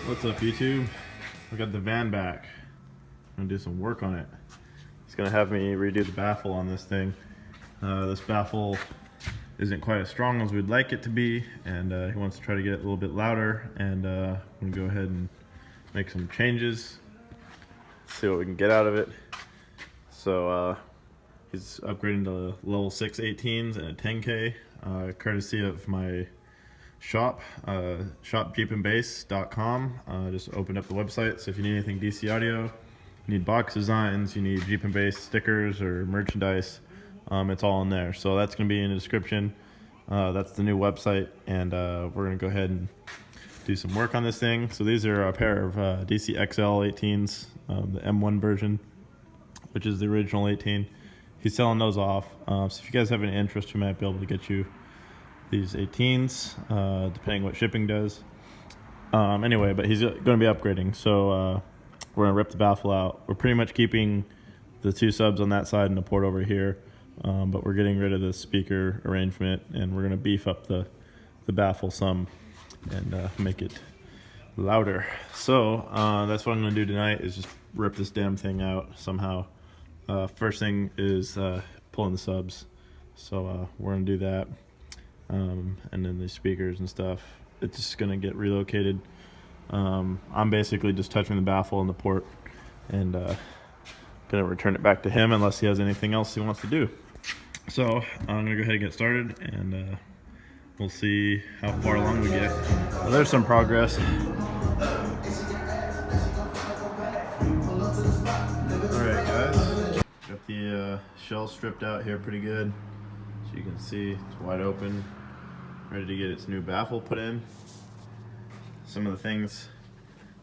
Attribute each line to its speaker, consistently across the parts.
Speaker 1: What's up, YouTube? I got the van back. I'm gonna do some work on it. He's gonna have me redo the baffle on this thing. This baffle isn't quite as strong as we'd like it to be, and he wants to try to get it a little bit louder, and I'm gonna go ahead and make some changes, see what we can get out of it. So he's upgrading to level 6 18s and a 10K, courtesy of my shop, shopjeepandbass.com. Just opened up the website, so if you need anything DC audio, you need box designs, you need Jeep and Bass stickers or merchandise, it's all in there. So that's going to be in the description. That's the new website, and we're going to go ahead and do some work on this thing. So these are a pair of DC XL 18s, the M1 version, which is the original 18. He's selling those off, so if you guys have any interest, we might be able to get you these 18s, depending what shipping does. Anyway, but he's going to be upgrading, so we're going to rip the baffle out. We're pretty much keeping the two subs on that side and the port over here, but we're getting rid of the speaker arrangement, and we're going to beef up the baffle some and make it louder. So that's what I'm going to do tonight, is just rip this damn thing out somehow. First thing is pulling the subs, so we're going to do that. And then the speakers and stuff, it's just gonna get relocated. I'm basically just touching the baffle and the port, and gonna return it back to him unless he has anything else he wants to do. So I'm gonna go ahead and get started, and we'll see how far along we get. Well, there's some progress. Alright guys, got the shell stripped out here pretty good. You can see it's wide open, ready to get its new baffle put in. Some of the things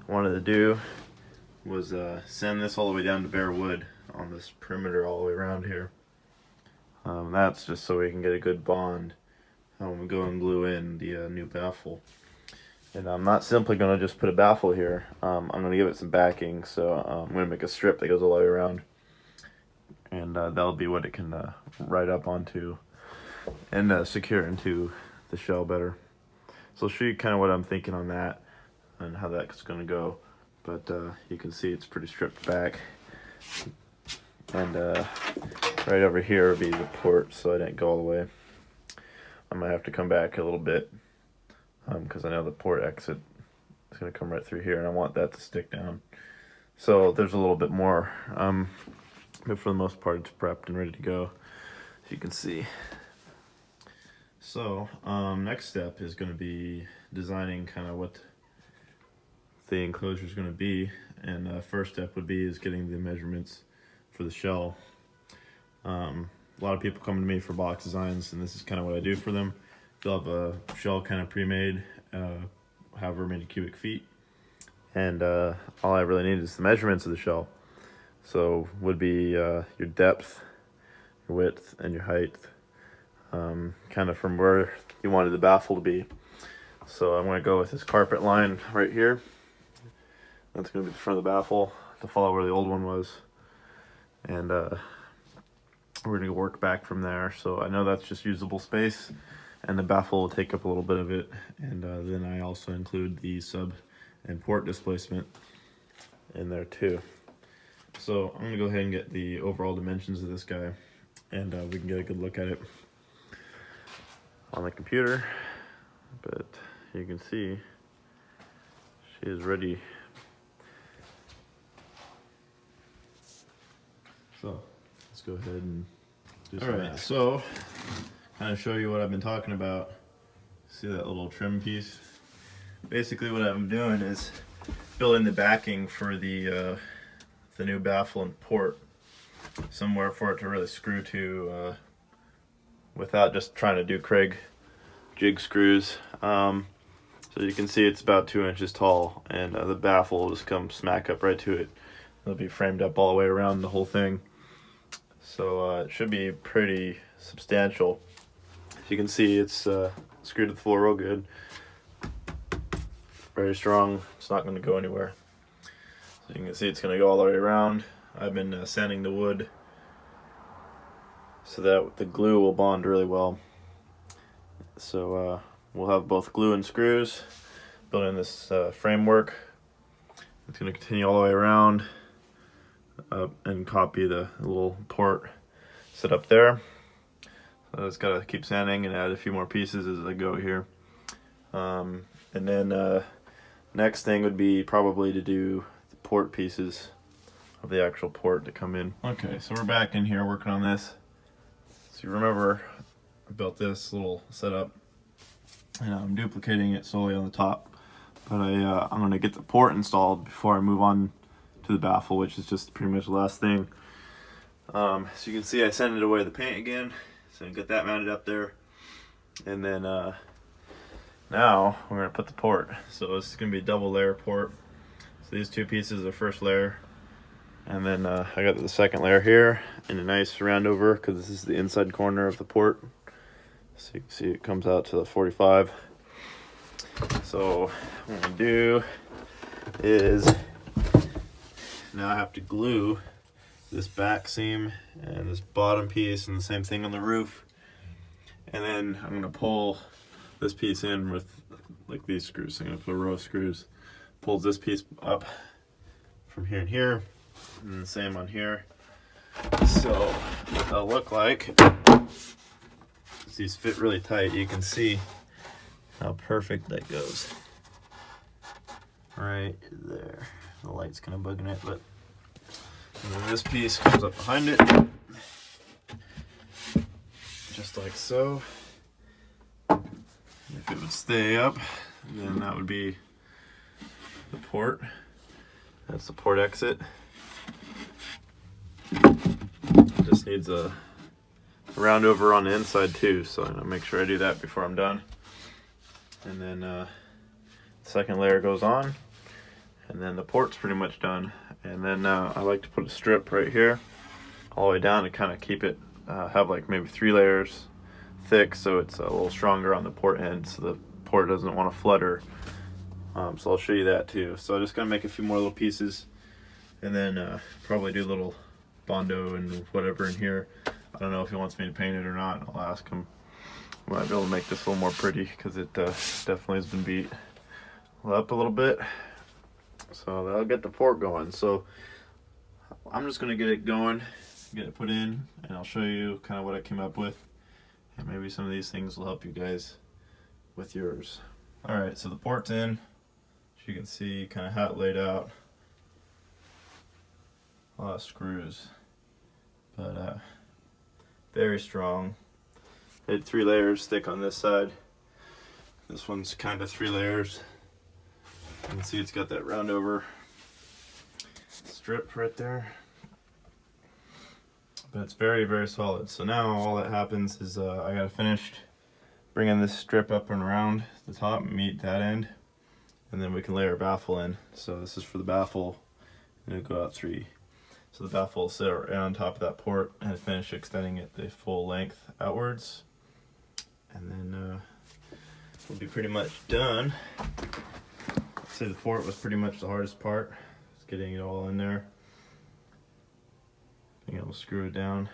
Speaker 1: I wanted to do was send this all the way down to bare wood on this perimeter all the way around here. That's just so we can get a good bond when we go and glue in the new baffle. And I'm not simply going to just put a baffle here. I'm going to give it some backing, so I'm going to make a strip that goes all the way around, and that'll be what it can ride up onto and secure into the shell better. So I'll show you kind of what I'm thinking on that and how that's going to go. But you can see it's pretty stripped back, and right over here will be the port, so I didn't go all the way. I might have to come back a little bit because I know the port exit is going to come right through here, and I want that to stick down. So there's a little bit more, but for the most part it's prepped and ready to go, as you can see. So next step is going to be designing kind of what the enclosure is going to be, and first step would be is getting the measurements for the shell. A lot of people come to me for box designs, and this is kind of what I do for them. They'll have a shell kind of pre-made, however many cubic feet, and all I really need is the measurements of the shell. So would be your depth, your width, and your height. Kind of from where you wanted the baffle to be. So I'm going to go with this carpet line right here. That's going to be the front of the baffle to follow where the old one was, and we're going to work back from there. So I know that's just usable space, and the baffle will take up a little bit of it, and then I also include the sub and port displacement in there too. So I'm going to go ahead and get the overall dimensions of this guy, and we can get a good look at it on the computer. But you can see she is ready. So let's go ahead and do some. Alright, so kind of show you what I've been talking about. See that little trim piece? Basically what I'm doing is building the backing for the new baffle and port, somewhere for it to really screw to without just trying to do Craig jig screws. So you can see it's about 2 inches tall, and the baffle will just come smack up right to it. It'll be framed up all the way around the whole thing. So it should be pretty substantial. As you can see, it's screwed to the floor real good. Very strong. It's not going to go anywhere. So you can see it's going to go all the way around. I've been sanding the wood so that the glue will bond really well. So we'll have both glue and screws building this framework it's going to continue all the way around and copy the little port set up there. So I just got to keep sanding and add a few more pieces as I go here. And then next thing would be probably to do the port pieces of the actual port to come in. Okay, so we're back in here working on this. So you remember I built this little setup and I'm duplicating it solely on the top. But I'm going to get the port installed before I move on to the baffle, which is just pretty much the last thing. So you can see I sanded away the paint again. So get that mounted up there. And then now we're going to put the port. So this is going to be a double layer port. So these two pieces are first layer. And then I got the second layer here and a nice round over because this is the inside corner of the port. So you can see it comes out to the 45. So what we do is now I have to glue this back seam and this bottom piece and the same thing on the roof. And then I'm going to pull this piece in with like these screws. So I'm going to put a row of screws. Pulls this piece up from here and here. And the same on here. So what they'll look like, these fit really tight. You can see how perfect that goes. Right there. The light's kind of bugging it, but and then this piece comes up behind it, just like so. And if it would stay up, then that would be the port. That's the port exit. It just needs a round over on the inside too, so I'm gonna make sure I do that before I'm done. And then the second layer goes on, and then the port's pretty much done. And then I like to put a strip right here all the way down to kind of keep it have like maybe 3 layers thick, so it's a little stronger on the port end, so the port doesn't want to flutter. So I'll show you that too. So I'm just gonna make a few more little pieces, and then probably do a little Bondo and whatever in here. I don't know if he wants me to paint it or not. I'll ask him. Might be able to make this a little more pretty because it definitely has been beat up a little bit. So that'll get the port going. So I'm just going to get it going, get it put in, and I'll show you kind of what I came up with. And maybe some of these things will help you guys with yours. Alright, so the port's in. As you can see, kind of how it laid out. A lot of screws. But very strong. I did 3 layers thick on this side. This one's kind of 3 layers. You can see it's got that round over strip right there. But it's very, very solid. So now all that happens is I got to finish bringing this strip up and around the top and meet that end. And then we can lay our baffle in. So this is for the baffle, and it'll go out 3. So the baffle will sit right on top of that port and finish extending it the full length outwards. And then we'll be pretty much done. I'd say the port was pretty much the hardest part. Just getting it all in there. Being able to screw it down.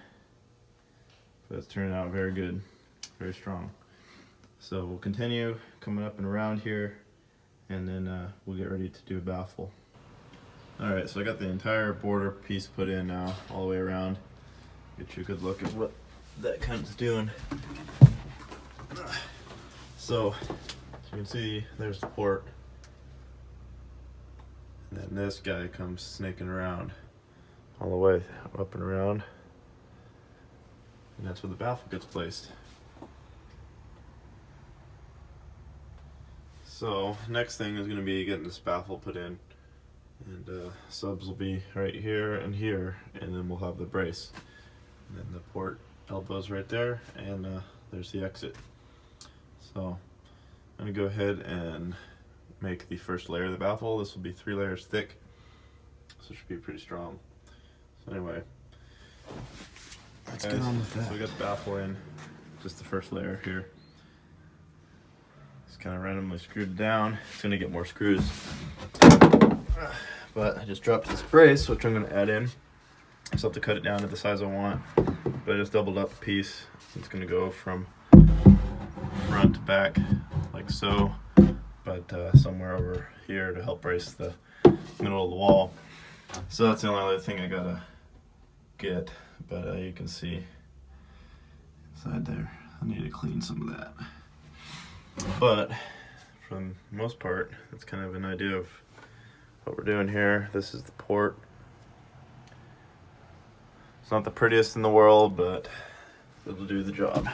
Speaker 1: But it's turning out very good. Very strong. So we'll continue coming up and around here, and then we'll get ready to do a baffle. Alright, so I got the entire border piece put in now, all the way around. Get you a good look at what that cunt's doing. So, as you can see, there's the port. And then this guy comes snaking around, all the way up and around. And that's where the baffle gets placed. So, next thing is going to be getting this baffle put in. And subs will be right here, and then we'll have the brace. And then the port elbows right there, and there's the exit. So I'm going to go ahead and make the first layer of the baffle. This will be 3 layers thick, so it should be pretty strong. So anyway,
Speaker 2: let's get on with that.
Speaker 1: So we got the baffle in, just the first layer here. Just kind of randomly screwed it down. It's going to get more screws. But I just dropped this brace, which I'm going to add in. I still have to cut it down to the size I want, but I just doubled up the piece. It's going to go from front to back like so, but somewhere over here to help brace the middle of the wall. So that's the only other thing I gotta get, but you can see inside there. I need to clean some of that. But for the most part, that's kind of an idea of what we're doing here. This is the port. It's not the prettiest in the world, but it'll do the job.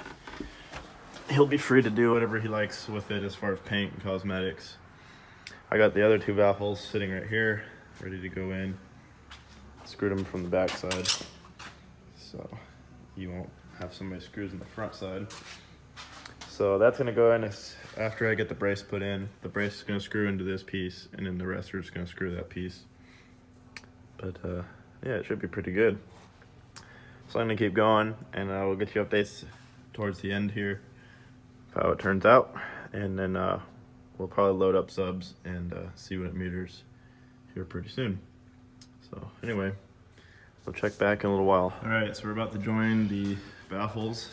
Speaker 1: He'll be free to do whatever he likes with it as far as paint and cosmetics. I got the other two baffles sitting right here, ready to go in. Screwed them from the back side, so you won't have so many screws in the front side. So that's gonna go in after I get the brace put in. The brace is gonna screw into this piece, and then the rest are just gonna screw that piece. But yeah, it should be pretty good. So I'm gonna keep going, and I will get you updates towards the end here of how it turns out, and then we'll probably load up subs and see what it meters here pretty soon. So anyway, we'll check back in a little while. All right, so we're about to join the baffles.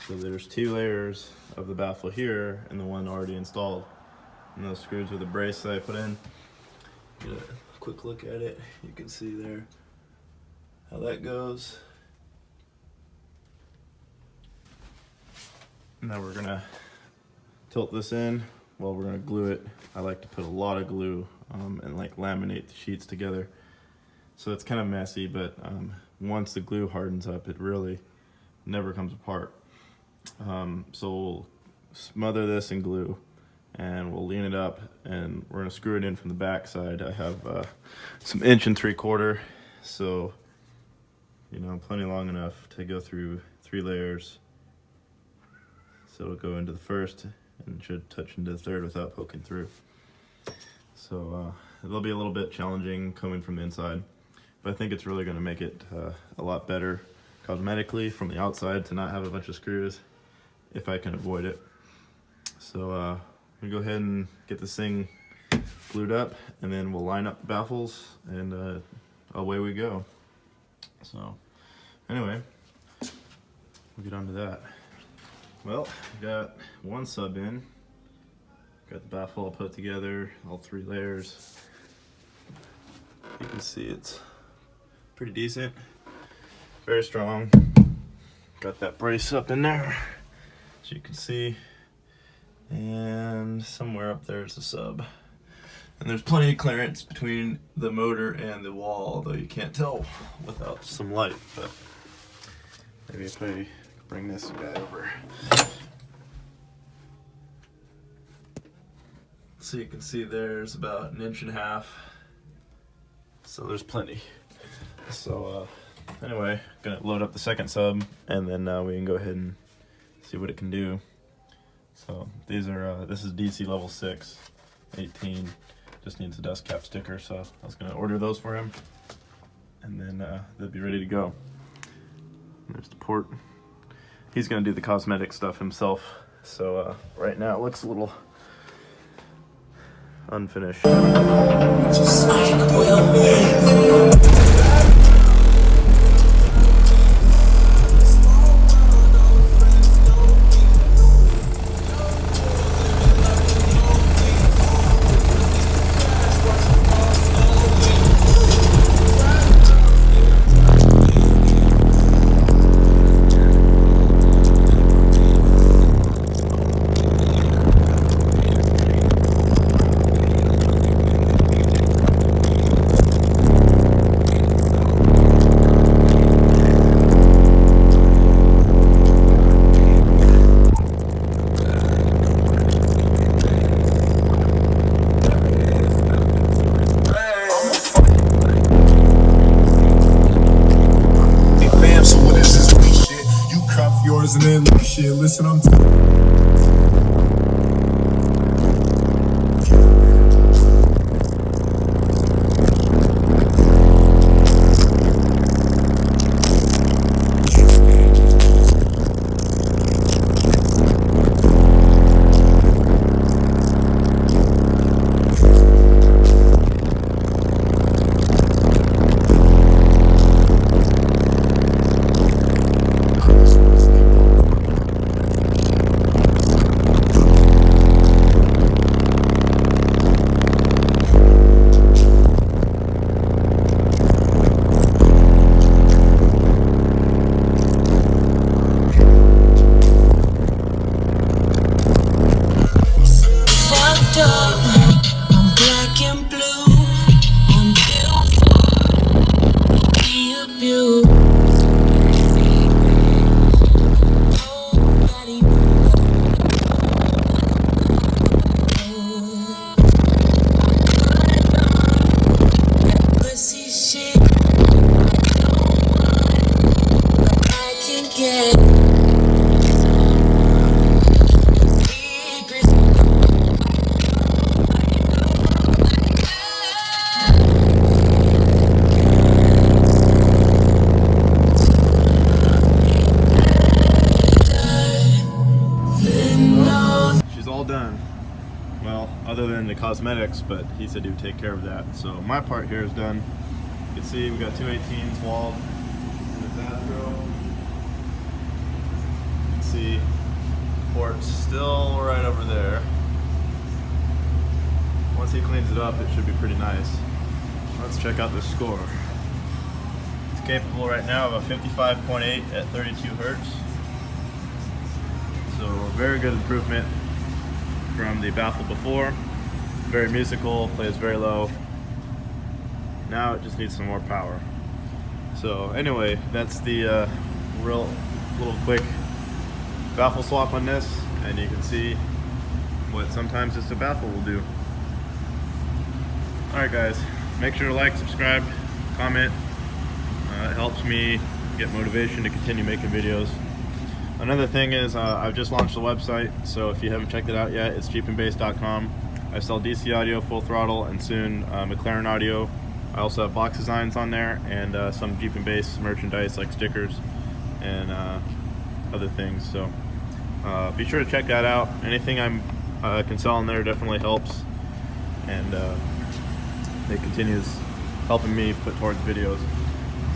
Speaker 1: So there's 2 layers of the baffle here and the one already installed. And those screws are the brace that I put in. Get a quick look at it. You can see there how that goes. Now we're gonna tilt this in. Well, we're gonna glue it. I like to put a lot of glue and like laminate the sheets together. So it's kind of messy, but once the glue hardens up, it really never comes apart. So we'll smother this in glue and we'll lean it up, and we're gonna screw it in from the back side. I have some 1 3/4 inch, so you know, plenty long enough to go through 3 layers. So it'll go into the first and should touch into the third without poking through. So it'll be a little bit challenging coming from the inside, but I think it's really going to make it a lot better cosmetically from the outside to not have a bunch of screws if I can avoid it. So I'm gonna go ahead and get this thing glued up, and then we'll line up the baffles, and away we go. So anyway, we'll get on to that. Well, we got one sub in. Got the baffle all put together, all 3 layers. You can see it's pretty decent, very strong. Got that brace up in there, as you can see. And somewhere up there is the sub. And there's plenty of clearance between the motor and the wall, although you can't tell without some light. But maybe if I bring this guy over, so you can see there's about 1.5 inches. So there's plenty. So anyway, gonna load up the second sub, and then we can go ahead and see what it can do. So these are this is DC level 6, 18. Just needs a dust cap sticker, so I was gonna order those for him, and then they'll be ready to go. And there's the port. He's gonna do the cosmetic stuff himself, so right now it looks a little unfinished. Just like
Speaker 3: and then shit, listen, I'm
Speaker 4: fucked up. I'm black and blue. I'm built for be abused. Nobody knows. That pussy shit. I can get.
Speaker 1: She's all done. Well, other than the cosmetics, but he said he would take care of that. So my part here is done. You can see we got two 18s walled in this Astro. You can see port's still right over there. Once he cleans it up, it should be pretty nice. Let's check out the score. It's capable right now of a 55.8 at 32 hertz. So very good improvement from the Baffle before. Very musical, plays very low. Now it just needs some more power. So anyway, that's the real little quick Baffle swap on this, and you can see what sometimes just a Baffle will do. Alright guys, make sure to like, subscribe, comment. It helps me get motivation to continue making videos. Another thing is I've just launched the website, so if you haven't checked it out yet, it's cheapandbass.com. I sell DC audio, full throttle, and soon McLaren audio. I also have box designs on there and some Jeep and Bass merchandise like stickers and other things. So be sure to check that out. Anything I can sell on there definitely helps, and it continues helping me put towards videos.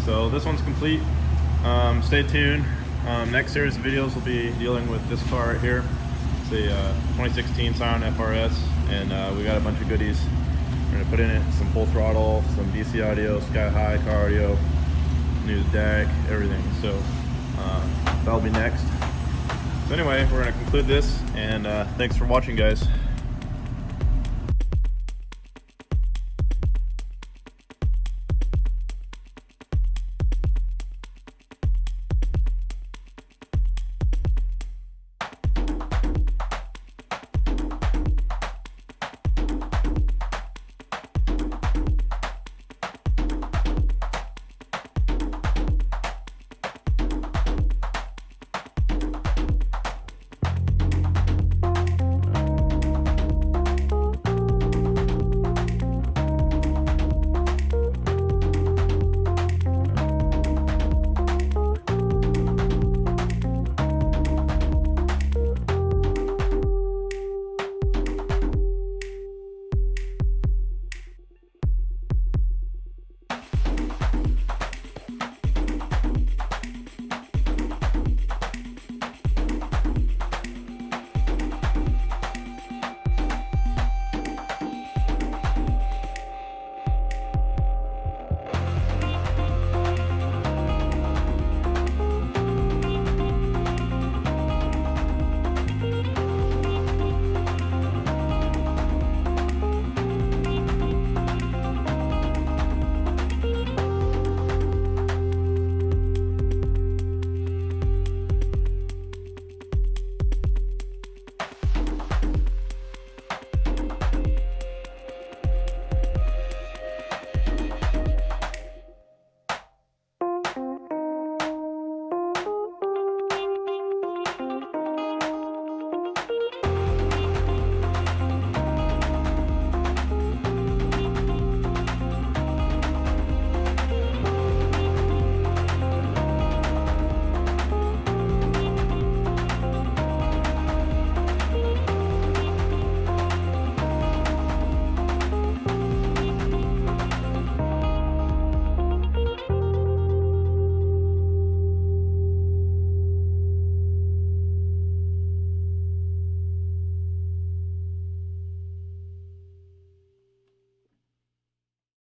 Speaker 1: So this one's complete. Stay tuned. Next series of videos will be dealing with this car right here. It's a 2016 Scion FRS, and we got a bunch of goodies we're going to put in it. Some full throttle, some DC audio, sky high car audio, new DAC, everything. So that'll be next. So anyway, we're going to conclude this, and thanks for watching, guys.